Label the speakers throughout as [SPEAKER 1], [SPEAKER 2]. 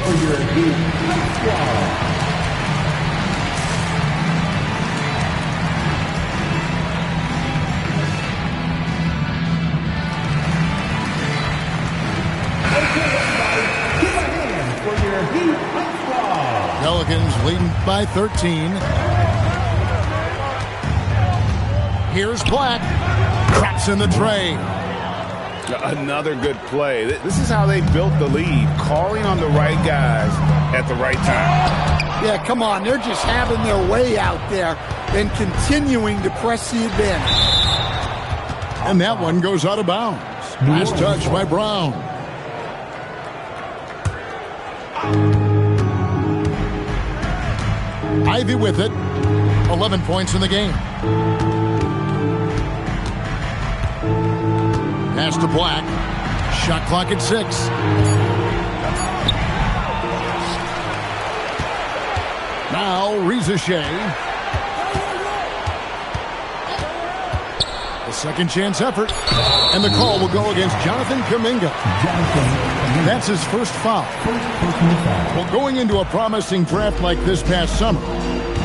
[SPEAKER 1] for your Heat squad.
[SPEAKER 2] Pelicans leading by 13. Here's Black. Drops in the tray.
[SPEAKER 3] Another good play. This is how they built the lead. Calling on the right guys at the right time.
[SPEAKER 4] Yeah, come on. They're just having their way out there and continuing to press the advantage.
[SPEAKER 2] And that one goes out of bounds. Nice touch by Brown. Ivy with it. 11 points in the game. Pass to Black. Shot clock at 6. Now Reza Shea. A second chance effort. And the call will go against Jonathan Kuminga. That's his first foul. Well, going into a promising draft like this past summer,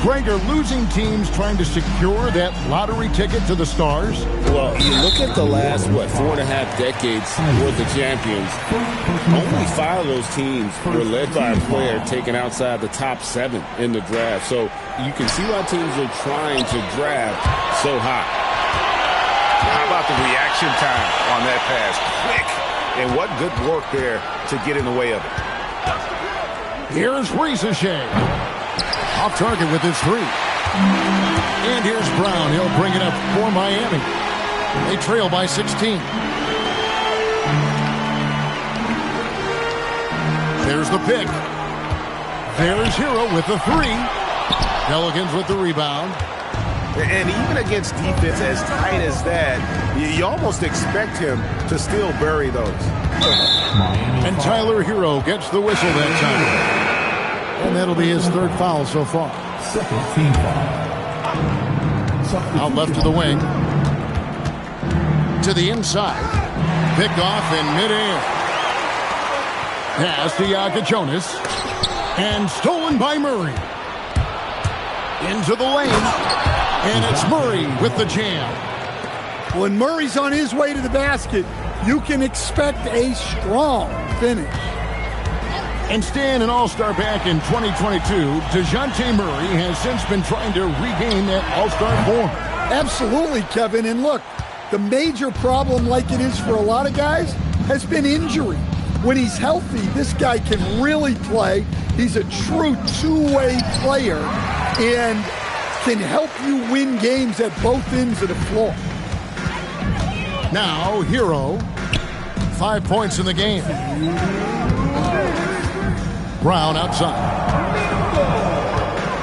[SPEAKER 2] Greg, are losing teams trying to secure that lottery ticket to the stars?
[SPEAKER 3] Well, you look at the last, 4.5 decades worth of champions. Only 5 of those teams were led by a player taken outside the top 7 in the draft. So you can see why teams are trying to draft so high.
[SPEAKER 5] How about the reaction time on that pass? Quick. And what good work there to get in the way of it.
[SPEAKER 2] Here's Reza Shea. Off target with his 3. And here's Brown. He'll bring it up for Miami. They trail by 16. There's the pick. There's Hero with the 3. Pelicans with the rebound.
[SPEAKER 5] And even against defense as tight as that, you almost expect him to still bury those.
[SPEAKER 2] And Tyler Hero gets the whistle that time. And that'll be his 3rd foul so far.
[SPEAKER 1] Second team foul.
[SPEAKER 2] Out left to the wing. To the inside. Picked off in midair. Pass to Yaka Jonas. And stolen by Murray. Into the lane. And it's Murray with the jam.
[SPEAKER 4] When Murray's on his way to the basket, you can expect a strong finish.
[SPEAKER 2] And staying an all-star back in 2022, DeJounte Murray has since been trying to regain that all-star form.
[SPEAKER 4] Absolutely, Kevin. And look, the major problem, like it is for a lot of guys, has been injury. When he's healthy, this guy can really play. He's a true two-way player and can help you win games at both ends of the floor.
[SPEAKER 2] Now, Hero, 5 points in the game. Brown outside.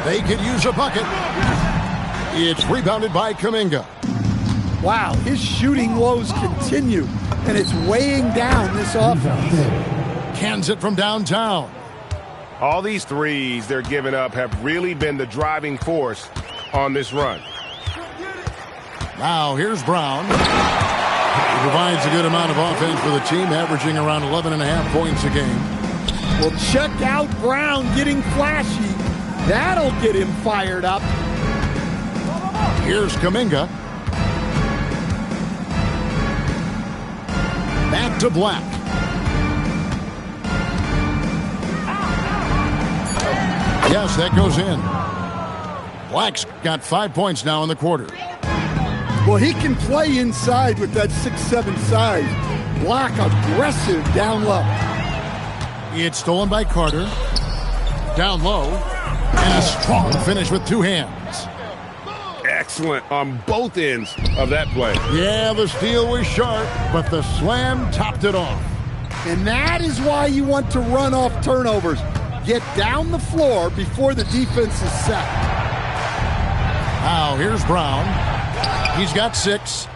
[SPEAKER 2] They could use a bucket. It's rebounded by Kuminga.
[SPEAKER 4] Wow, his shooting woes continue, and it's weighing down this offense.
[SPEAKER 2] Cans it from downtown.
[SPEAKER 5] All these threes they're giving up have really been the driving force on this run.
[SPEAKER 2] Now here's Brown. He provides a good amount of offense for the team, averaging around 11.5 points a game.
[SPEAKER 4] Well, check out Brown getting flashy. That'll get him fired up.
[SPEAKER 2] Here's Kuminga. Back to Black. Yes, that goes in. Black's got 5 points now in the quarter.
[SPEAKER 4] Well, he can play inside with that 6'7" size. Black aggressive down low.
[SPEAKER 2] It's stolen by Carter. Down low. And a strong finish with 2 hands.
[SPEAKER 5] Excellent on both ends of that play.
[SPEAKER 2] Yeah, the steal was sharp, but the slam topped it off.
[SPEAKER 4] And that is why you want to run off turnovers. Get down the floor before the defense is set.
[SPEAKER 2] Now, here's Brown. He's got 6.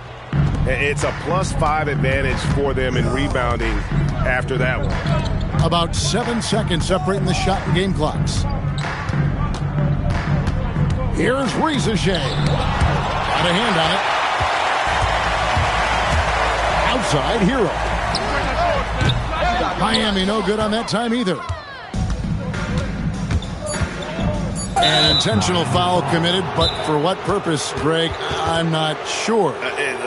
[SPEAKER 5] It's a +5 advantage for them in rebounding after that one.
[SPEAKER 2] About 7 seconds separating the shot and game clocks. Here's Reza Shea. Got a hand on it. Outside, Hero. Miami no good on that time either. An intentional foul committed, but for what purpose, Greg, I'm not sure.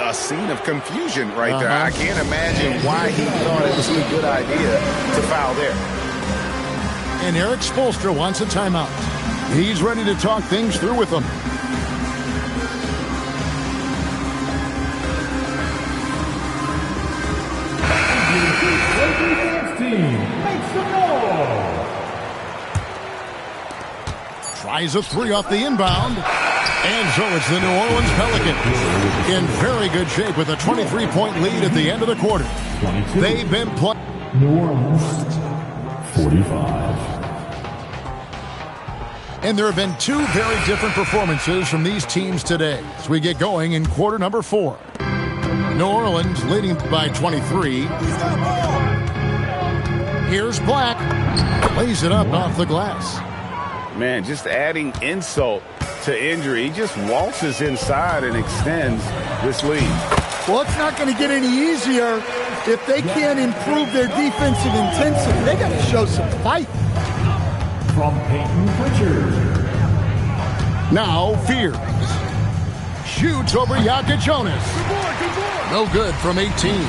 [SPEAKER 5] A scene of confusion right there. I can't imagine why he thought it was a good idea to foul there.
[SPEAKER 2] And Eric Spoelstra wants a timeout. He's ready to talk things through with them. Tries a three off the inbound. And so it's the New Orleans Pelicans in very good shape with a 23-point lead at the end of the quarter. They've been playing.
[SPEAKER 1] New Orleans, 45.
[SPEAKER 2] And there have been two very different performances from these teams today as we get going in quarter number 4. New Orleans leading by 23. Here's Black. Lays it up off the glass.
[SPEAKER 5] Man, just adding insult to injury. He just waltzes inside and extends this lead.
[SPEAKER 4] Well, it's not going to get any easier if they can't improve their defensive intensity. They got to show some fight.
[SPEAKER 1] From Peyton Pritchard.
[SPEAKER 2] Now Fears. Shoots over Jonas. No good from 18.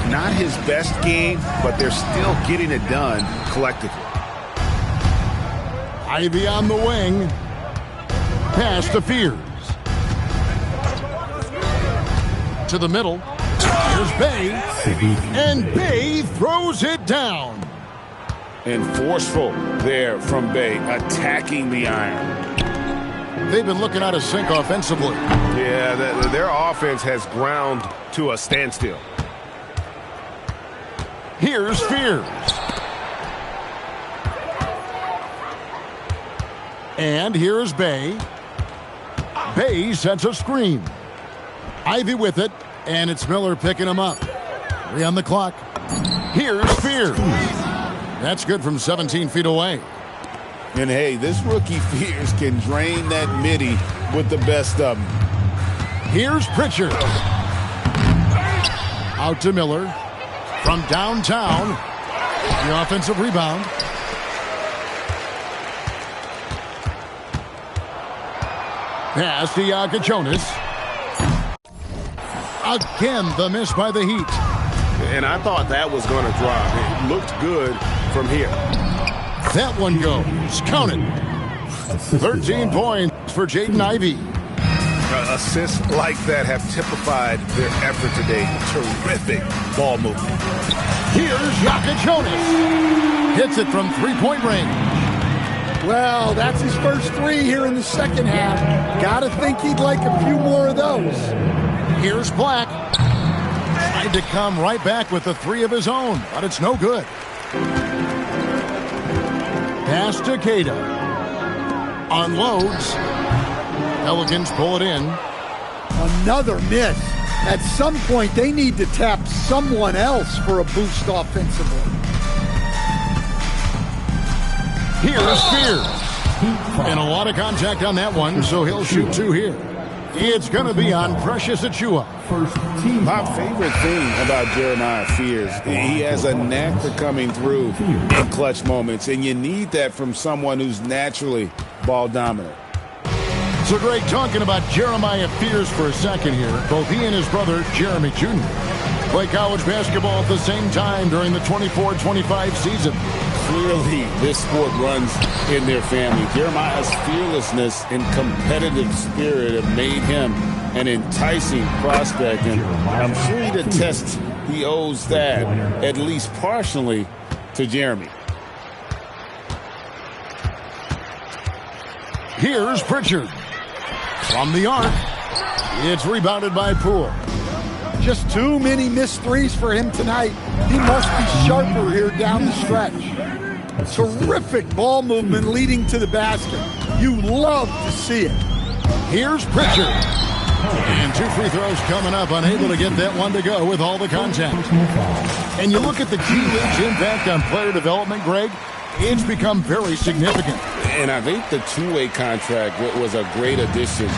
[SPEAKER 5] Not his best game, but they're still getting it done collectively.
[SPEAKER 2] Ivy on the wing. Pass to Fears. To the middle. Here's Bay. And Bay throws it down.
[SPEAKER 5] And forceful there from Bay, attacking the iron.
[SPEAKER 2] They've been looking out of sync offensively.
[SPEAKER 5] Yeah, their offense has ground to a standstill.
[SPEAKER 2] Here's Fears. And here's Bay. Bay sets a screen. Ivy with it, and it's Miller picking him up. 3 on the clock. Here's Fears. That's good from 17 feet away.
[SPEAKER 5] And hey, this rookie Fears can drain that midi with the best of them.
[SPEAKER 2] Here's Pritchard. Out to Miller. From downtown. The offensive rebound. Pass to Jonas. Again, the miss by the Heat.
[SPEAKER 5] And I thought that was going to drop. It looked good from here.
[SPEAKER 2] That one goes. Count it. 13 points for Jaden Ivey.
[SPEAKER 5] Assists like that have typified their effort today. Terrific ball movement.
[SPEAKER 2] Here's Jonas. Hits it from three-point range.
[SPEAKER 4] Well, that's his first 3 here in the second half. Gotta think he'd like a few more of those.
[SPEAKER 2] Here's Black. Tried to come right back with the 3 of his own, but it's no good. Pass to Queta. Unloads. Pelicans pull it in.
[SPEAKER 4] Another miss. At some point, they need to tap someone else for a boost offensively.
[SPEAKER 2] Here's Fears. And a lot of contact on that one, so he'll shoot 2 here. It's going to be on Precious Achiuwa.
[SPEAKER 5] My favorite thing about Jeremiah Fears, he has a knack for coming through in clutch moments, and you need that from someone who's naturally ball dominant.
[SPEAKER 2] So, Greg, talking about Jeremiah Fears for a second here. Both he and his brother, Jeremy Jr., play college basketball at the same time during the 24-25 season.
[SPEAKER 5] Clearly, this sport runs in their family. Jeremiah's fearlessness and competitive spirit have made him an enticing prospect, and I'm sure he'd attest he owes that, at least partially, to Jeremy.
[SPEAKER 2] Here's Pritchard. From the arc, it's rebounded by Poole.
[SPEAKER 4] Just too many missed threes for him tonight. He must be sharper here down the stretch. Terrific ball movement leading to the basket. You love to see it.
[SPEAKER 2] Here's Pritchard. And 2 free throws coming up, unable to get that one to go with all the contact. And you look at the G League's impact on player development, Greg, it's become very significant.
[SPEAKER 5] And I think the two-way contract was a great addition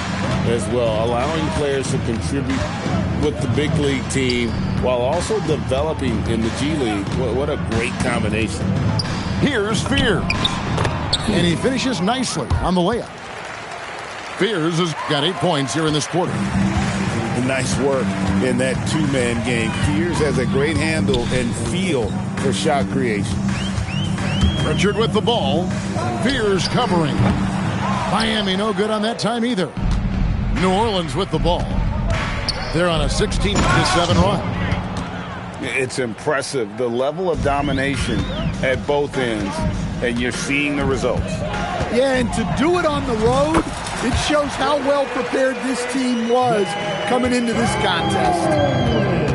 [SPEAKER 5] as well, allowing players to contribute with the big league team while also developing in the G League. What a great combination.
[SPEAKER 2] Here's Fears. And he finishes nicely on the layup. Fears has got 8 points here in this quarter.
[SPEAKER 5] Nice work in that two-man game. Fears has a great handle and feel for shot creation.
[SPEAKER 2] Pritchard with the ball. Fears covering. Miami no good on that time either. New Orleans with the ball. They're on a 16-7 run.
[SPEAKER 5] It's impressive, the level of domination at both ends, and you're seeing the results.
[SPEAKER 4] Yeah, and to do it on the road, it shows how well prepared this team was coming into this contest.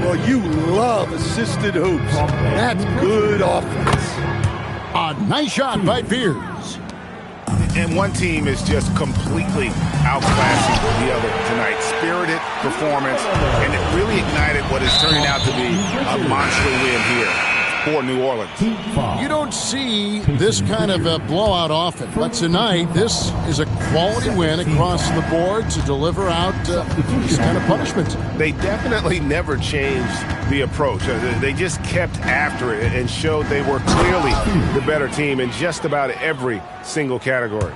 [SPEAKER 4] Well, you love assisted hoops. That's good offense.
[SPEAKER 2] A nice shot by Fears.
[SPEAKER 5] And one team is just completely outclassing the other tonight. Spirited performance, and it really ignited what is turning out to be a monster win here for New Orleans.
[SPEAKER 2] You don't see this kind of a blowout often, but tonight this is a quality win across the board to deliver out this kind of punishment.
[SPEAKER 5] They definitely never changed the approach. They just kept after it and showed they were clearly the better team in just about every single category.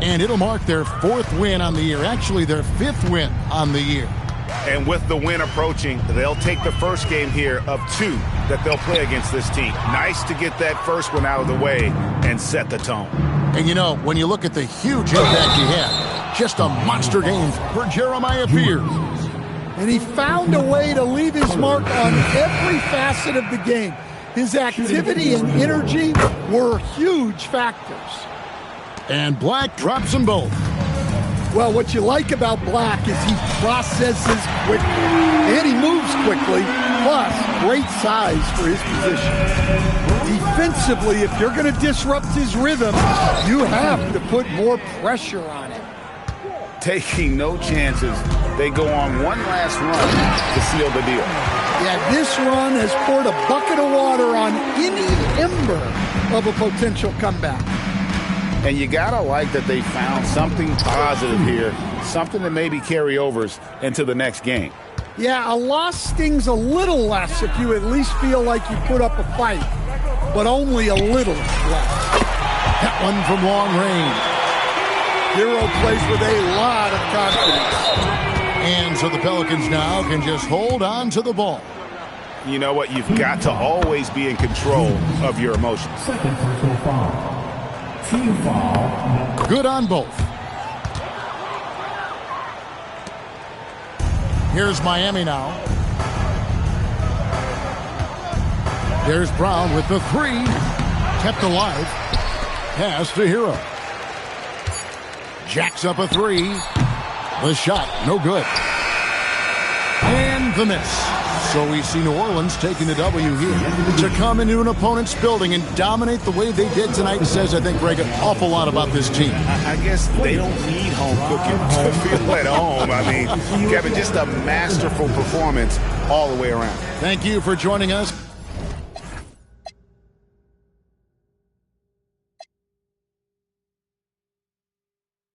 [SPEAKER 2] And it'll mark their 4th win on the year, actually their 5th win on the year.
[SPEAKER 5] And with the win approaching, they'll take the first game here of 2 that they'll play against this team. Nice to get that first one out of the way and set the tone.
[SPEAKER 2] And you know, when you look at the huge impact he had, just a monster game for Jeremiah Fears.
[SPEAKER 4] And he found a way to leave his mark on every facet of the game. His activity and energy were huge factors.
[SPEAKER 2] And Black drops them both.
[SPEAKER 4] Well, what you like about Black is he processes quickly, and he moves quickly, plus great size for his position. Defensively, if you're going to disrupt his rhythm, you have to put more pressure on him.
[SPEAKER 5] Taking no chances, they go on one last run to seal the deal.
[SPEAKER 4] Yeah, this run has poured a bucket of water on any ember of a potential comeback.
[SPEAKER 5] And you gotta like that they found something positive here, something that maybe carry overs into the next game.
[SPEAKER 4] Yeah, a loss stings a little less if you at least feel like you put up a fight, but only a little less.
[SPEAKER 2] That one from long range.
[SPEAKER 4] Hero plays with a lot of confidence.
[SPEAKER 2] And so the Pelicans now can just hold on to the ball.
[SPEAKER 5] You know what? You've got to always be in control of your emotions.
[SPEAKER 1] Second personal foul. Team foul.
[SPEAKER 2] Good on both. Here's Miami now. There's Brown with the 3. Kept alive. Pass to Hero. Jacks up a 3. The shot, no good. And the miss. So we see New Orleans taking the W here. To come into an opponent's building and dominate the way they did tonight says, I think, Greg, an awful lot about this team.
[SPEAKER 5] I guess they don't need home cooking to feel at home. I mean, Kevin, just a masterful performance all the way around.
[SPEAKER 2] Thank you for joining us.